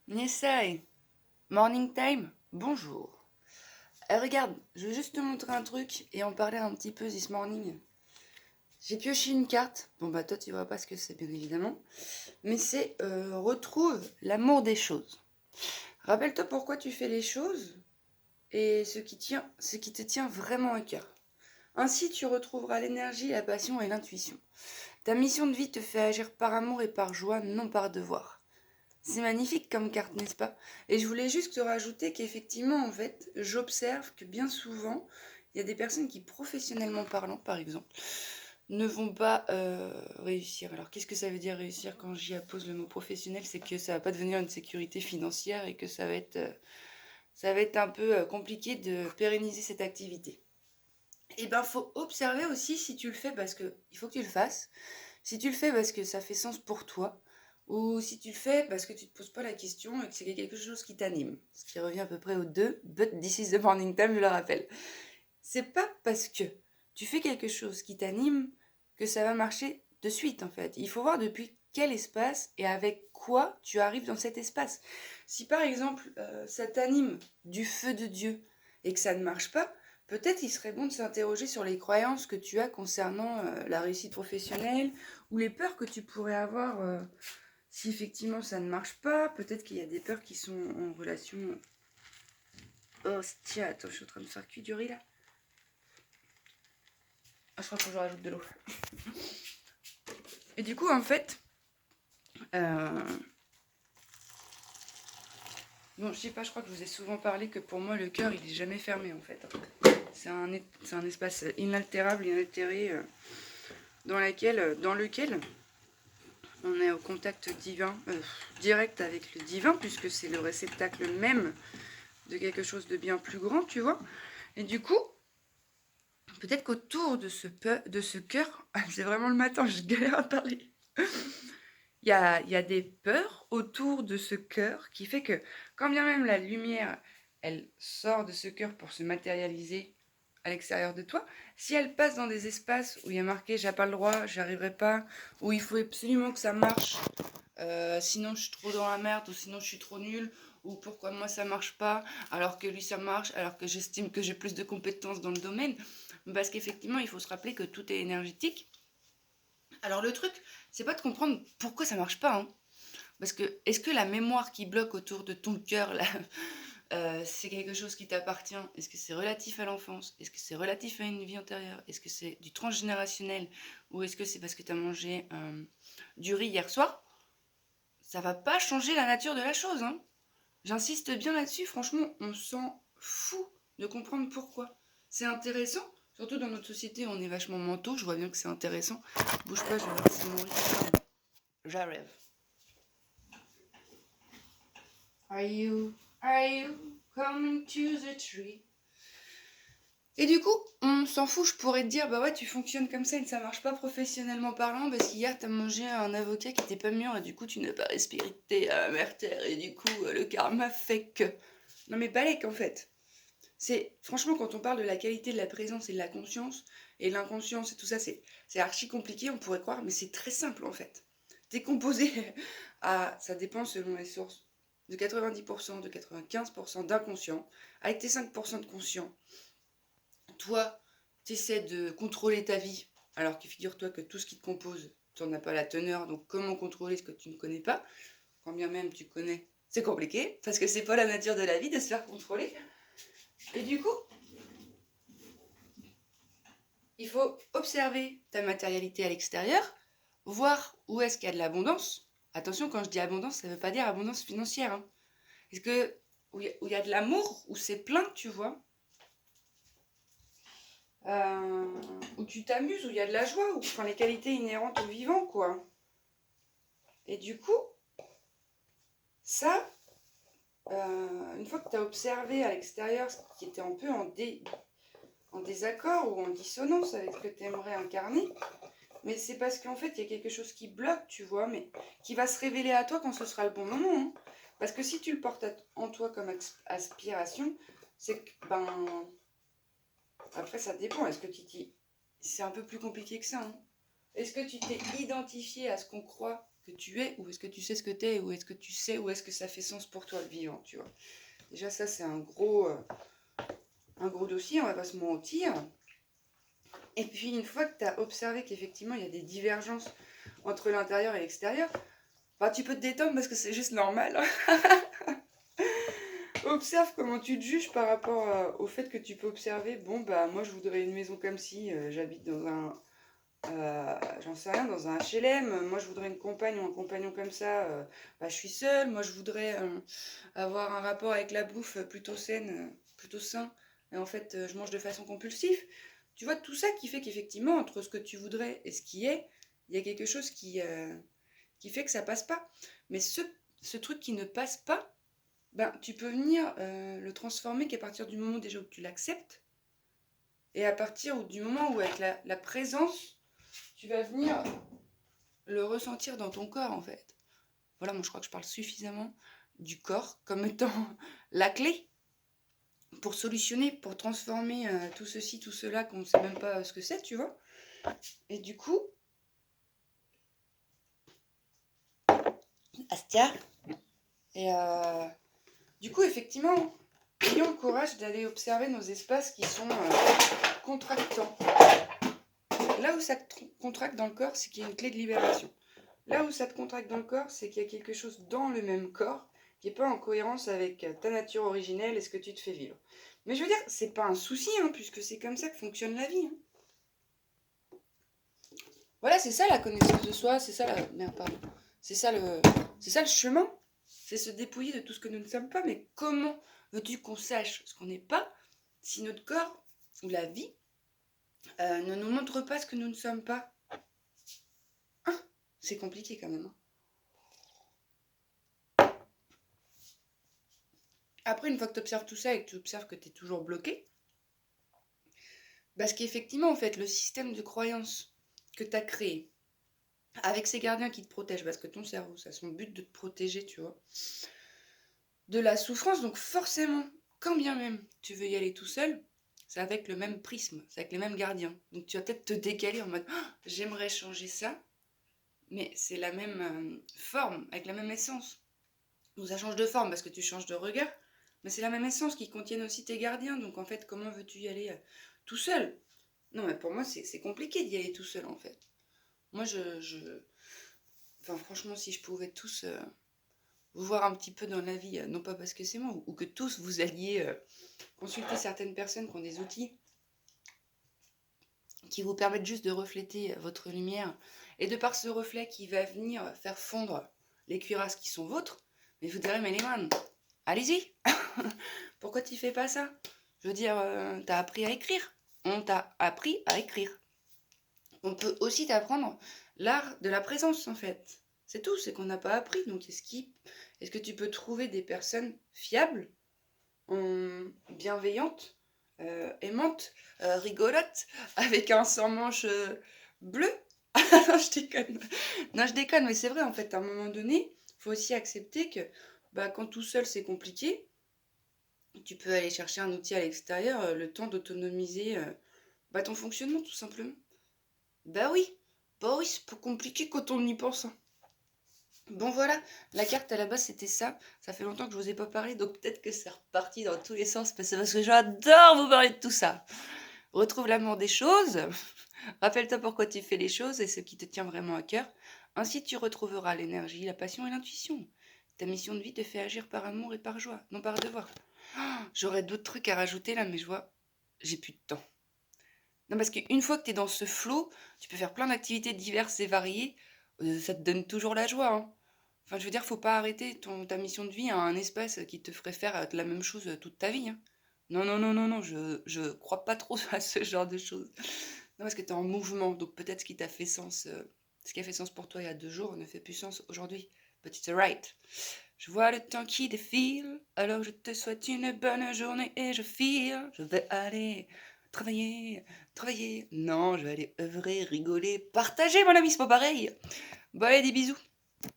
Nessai, morning time, bonjour. Regarde, je veux juste te montrer un truc et en parler un petit peu this morning. J'ai pioché une carte, bon bah toi tu vois pas ce que c'est bien évidemment, mais c'est retrouve l'amour des choses. Rappelle-toi pourquoi tu fais les choses et ce qui te tient vraiment à cœur. Ainsi tu retrouveras l'énergie, la passion et l'intuition. Ta mission de vie te fait agir par amour et par joie, non par devoir. C'est magnifique comme carte, n'est-ce pas? Et je voulais juste te rajouter qu'effectivement, en fait, j'observe que bien souvent, il y a des personnes qui, professionnellement parlant, par exemple, ne vont pas réussir. Alors, qu'est-ce que ça veut dire réussir quand j'y appose le mot professionnel? C'est que ça va pas devenir une sécurité financière et que ça va être un peu compliqué de pérenniser cette activité. Et ben, faut observer aussi si tu le fais parce que il faut que tu le fasses. Si tu le fais parce que ça fait sens pour toi, ou si tu le fais parce que tu te poses pas la question et que c'est quelque chose qui t'anime. Ce qui revient à peu près aux deux, but this is the morning time, je le rappelle. C'est pas parce que tu fais quelque chose qui t'anime que ça va marcher de suite en fait. Il faut voir depuis quel espace et avec quoi tu arrives dans cet espace. Si par exemple ça t'anime du feu de Dieu et que ça ne marche pas, peut-être il serait bon de s'interroger sur les croyances que tu as concernant la réussite professionnelle ou les peurs que tu pourrais avoir si effectivement ça ne marche pas. Peut-être qu'il y a des peurs qui sont en relation... Oh, tiens, attends, je suis en train de faire cuire du riz là. Ah, je crois que je rajoute de l'eau. Et du coup, en fait, euh, bon, je sais pas, je crois que je vous ai souvent parlé que pour moi, le cœur, il est jamais fermé, en fait. C'est un espace inaltérable, inaltéré, dans lequel on est au contact divin, direct avec le divin, puisque c'est le réceptacle même de quelque chose de bien plus grand, tu vois. Et du coup, peut-être qu'autour de ce cœur, c'est vraiment le matin, je galère à parler. Il y a des peurs autour de ce cœur qui fait que quand bien même la lumière, elle sort de ce cœur pour se matérialiser à l'extérieur de toi, si elle passe dans des espaces où il y a marqué j'ai pas le droit, j'y arriverai pas, où il faut absolument que ça marche, sinon je suis trop dans la merde, ou sinon je suis trop nulle, ou pourquoi moi ça marche pas, alors que lui ça marche, alors que j'estime que j'ai plus de compétences dans le domaine, parce qu'effectivement il faut se rappeler que tout est énergétique. Alors le truc, c'est pas de comprendre pourquoi ça marche pas, hein. Parce que, est-ce que la mémoire qui bloque autour de ton cœur, là, c'est quelque chose qui t'appartient? Est-ce que c'est relatif à l'enfance? Est-ce que c'est relatif à une vie antérieure? Est-ce que c'est du transgénérationnel? Ou est-ce que c'est parce que tu as mangé du riz hier soir? Ça va pas changer la nature de la chose, hein. J'insiste bien là-dessus, franchement, on s'en fout de comprendre pourquoi. C'est intéressant, surtout dans notre société, on est vachement mentaux, je vois bien que c'est intéressant. Bouge pas, je vais voir si mon riz. J'arrive. Are you coming to the tree? Et du coup, on s'en fout, je pourrais te dire, bah ouais, tu fonctionnes comme ça et ça marche pas professionnellement parlant parce qu'hier t'as mangé un avocat qui était pas mûr et du coup tu n'as pas respiré à la mère terre et du coup le karma fait que... Non mais balèque en fait. C'est, franchement, quand on parle de la qualité de la présence et de la conscience et l'inconscience et tout ça, c'est archi compliqué, on pourrait croire, mais c'est très simple en fait. T'es composé à, ça dépend selon les sources, de 90%, de 95% d'inconscient, avec tes 5% de conscient. Toi, t'essaies de contrôler ta vie, alors que figure-toi que tout ce qui te compose, tu n'en as pas la teneur, donc comment contrôler ce que tu ne connais pas? Quand bien même tu connais, c'est compliqué, parce que c'est pas la nature de la vie de se faire contrôler. Et du coup, il faut observer ta matérialité à l'extérieur, voir où est-ce qu'il y a de l'abondance. Attention, quand je dis abondance, ça ne veut pas dire abondance financière, hein. Est-ce que où il y a de l'amour, où c'est plein, tu vois, où tu t'amuses, où il y a de la joie, où, enfin les qualités inhérentes au vivant, quoi. Et du coup, ça, une fois que tu as observé à l'extérieur ce qui était un peu en désaccord ou en dissonance avec ce que tu aimerais incarner, mais c'est parce qu'en fait, il y a quelque chose qui bloque, tu vois, mais qui va se révéler à toi quand ce sera le bon moment, hein. Parce que si tu le portes en toi comme aspiration, c'est que, ben, après, ça dépend. Est-ce que tu t'y... C'est un peu plus compliqué que ça, hein. Est-ce que tu t'es identifié à ce qu'on croit que tu es, ou est-ce que tu sais ce que tu es, ou est-ce que tu sais où est-ce que ça fait sens pour toi le vivant, tu vois. Déjà ça c'est un gros dossier, on va pas se mentir. Et puis une fois que tu as observé qu'effectivement il y a des divergences entre l'intérieur et l'extérieur, bah, tu peux te détendre parce que c'est juste normal. Observe comment tu te juges par rapport au fait que tu peux observer, bon bah moi je voudrais une maison comme si j'habite dans un, j'en sais rien, dans un HLM, moi je voudrais une compagne ou un compagnon comme ça, bah, je suis seule, moi je voudrais avoir un rapport avec la bouffe plutôt saine, plutôt sain, et en fait je mange de façon compulsive. Tu vois, tout ça qui fait qu'effectivement, entre ce que tu voudrais et ce qui est, il y a quelque chose qui fait que ça passe pas. Mais ce truc qui ne passe pas, ben, tu peux venir le transformer qu'à partir du moment déjà où tu l'acceptes, et à partir du moment où avec la présence, tu vas venir le ressentir dans ton corps en fait. Voilà, moi je crois que je parle suffisamment du corps comme étant la clé pour solutionner, pour transformer tout ceci, tout cela qu'on ne sait même pas ce que c'est, tu vois. Et du coup, Astia, et du coup, effectivement, ayons le courage d'aller observer nos espaces qui sont contractants. Là où ça te contracte dans le corps, c'est qu'il y a une clé de libération. Là où ça te contracte dans le corps, c'est qu'il y a quelque chose dans le même corps qui n'est pas en cohérence avec ta nature originelle et ce que tu te fais vivre. Mais je veux dire, c'est pas un souci, hein, puisque c'est comme ça que fonctionne la vie. Hein. Voilà, c'est ça la connaissance de soi, c'est ça la... Merde, pardon. C'est ça le chemin. C'est se dépouiller de tout ce que nous ne sommes pas. Mais comment veux-tu qu'on sache ce qu'on n'est pas si notre corps ou la vie ne nous montre pas ce que nous ne sommes pas? Hein? C'est compliqué quand même. Hein. Après, une fois que tu observes tout ça et que tu observes que tu es toujours bloqué, parce qu'effectivement, en fait, le système de croyance que tu as créé, avec ces gardiens qui te protègent, parce que ton cerveau, ça a son but de te protéger, tu vois, de la souffrance, donc forcément, quand bien même tu veux y aller tout seul, c'est avec le même prisme, c'est avec les mêmes gardiens. Donc tu vas peut-être te décaler en mode oh, j'aimerais changer ça, mais c'est la même forme, avec la même essence. Donc ça change de forme parce que tu changes de regard, mais c'est la même essence qui contiennent aussi tes gardiens. Donc en fait, comment veux-tu y aller tout seul? Non, mais pour moi, c'est compliqué d'y aller tout seul en fait. Moi, Enfin, franchement, si je pouvais tous vous voir un petit peu dans la vie, non pas parce que c'est moi, ou que tous vous alliez consulter certaines personnes qui ont des outils qui vous permettent juste de refléter votre lumière, et de par ce reflet qui va venir faire fondre les cuirasses qui sont vôtres, mais vous direz, mais Léman, allez-y. Pourquoi tu fais pas ça? Je veux dire, t'as appris à écrire. On t'a appris à écrire. On peut aussi t'apprendre l'art de la présence, en fait. C'est tout, c'est qu'on n'a pas appris. Donc, est-ce que tu peux trouver des personnes fiables, bienveillantes, aimantes, rigolotes, avec un sans-manche bleu? Non, je déconne. Non, je déconne, mais c'est vrai, en fait, à un moment donné, il faut aussi accepter que bah, quand tout seul, c'est compliqué, tu peux aller chercher un outil à l'extérieur, le temps d'autonomiser bah, ton fonctionnement, tout simplement. Bah oui, c'est pas compliqué quand on y pense. Hein. Bon voilà, la carte à la base c'était ça. Ça fait longtemps que je vous ai pas parlé, donc peut-être que c'est reparti dans tous les sens, parce que j'adore vous parler de tout ça. Retrouve l'amour des choses. Rappelle-toi pourquoi tu fais les choses et ce qui te tient vraiment à cœur. Ainsi tu retrouveras l'énergie, la passion et l'intuition. Ta mission de vie te fait agir par amour et par joie, non par devoir. Oh, j'aurais d'autres trucs à rajouter là, mais je vois, j'ai plus de temps. Non, parce qu'une fois que tu es dans ce flow, tu peux faire plein d'activités diverses et variées. Ça te donne toujours la joie. Hein. Enfin, je veux dire, faut pas arrêter ta mission de vie à un espace qui te ferait faire la même chose toute ta vie. Hein. Non, non, non, non, non, je crois pas trop à ce genre de choses. Non, parce que tu es en mouvement, donc peut-être ce qui a fait sens pour toi il y a 2 jours ne fait plus sens aujourd'hui. But it's alright. Je vois le temps qui défile, alors je te souhaite une bonne journée et je file. Je vais aller travailler. Non, je vais aller œuvrer, rigoler, partager, mon ami, c'est pas pareil. Bon, allez, des bisous.